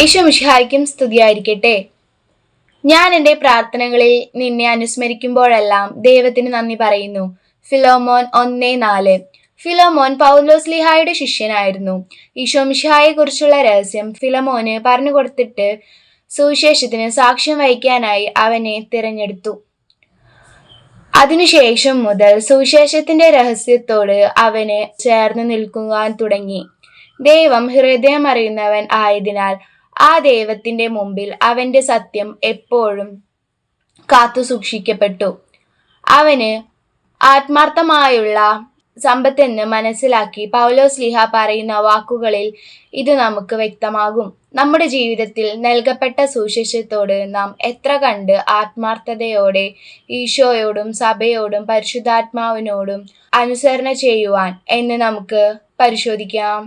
ഈശോ മിശിഹായ്ക്കും സ്തുതിയായിരിക്കട്ടെ. ഞാൻ എൻ്റെ പ്രാർത്ഥനകളിൽ നിന്നെ അനുസ്മരിക്കുമ്പോഴെല്ലാം ദൈവത്തിന് നന്ദി പറയുന്നു. ഫിലോമോൻ 1:4. ഫിലോമോൻ പൗലോസ്ലീഹായുടെ ശിഷ്യനായിരുന്നു. ഈശോ മിശിഹായെ കുറിച്ചുള്ള രഹസ്യം ഫിലോമോന് പറഞ്ഞു കൊടുത്തിട്ട് സുവിശേഷത്തിന് സാക്ഷ്യം വഹിക്കാനായി അവനെ തിരഞ്ഞെടുത്തു. അതിനുശേഷം മുതൽ സുവിശേഷത്തിന്റെ രഹസ്യത്തോട് അവന് ചേർന്ന് നിൽക്കുവാൻ തുടങ്ങി. ദൈവം ഹൃദയം അറിയുന്നവൻ ആയതിനാൽ ആ ദൈവത്തിന്റെ മുമ്പിൽ അവന്റെ സത്യം എപ്പോഴും കാത്തു സൂക്ഷിക്കപ്പെട്ടു. അവന് ആത്മാർത്ഥമായുള്ള സമ്പത്തെന്ന് മനസ്സിലാക്കി പൗലോസ്ലീഹ പറയുന്ന വാക്കുകളിൽ ഇത് നമുക്ക് വ്യക്തമാകും. നമ്മുടെ ജീവിതത്തിൽ നൽകപ്പെട്ട സുവിശേഷത്തോട് നാം എത്ര കണ്ട് ആത്മാർത്ഥതയോടെ ഈശോയോടും സഭയോടും പരിശുദ്ധാത്മാവിനോടും അനുസരണ ചെയ്യുവാൻ എന്ന് നമുക്ക് പരിശോധിക്കാം.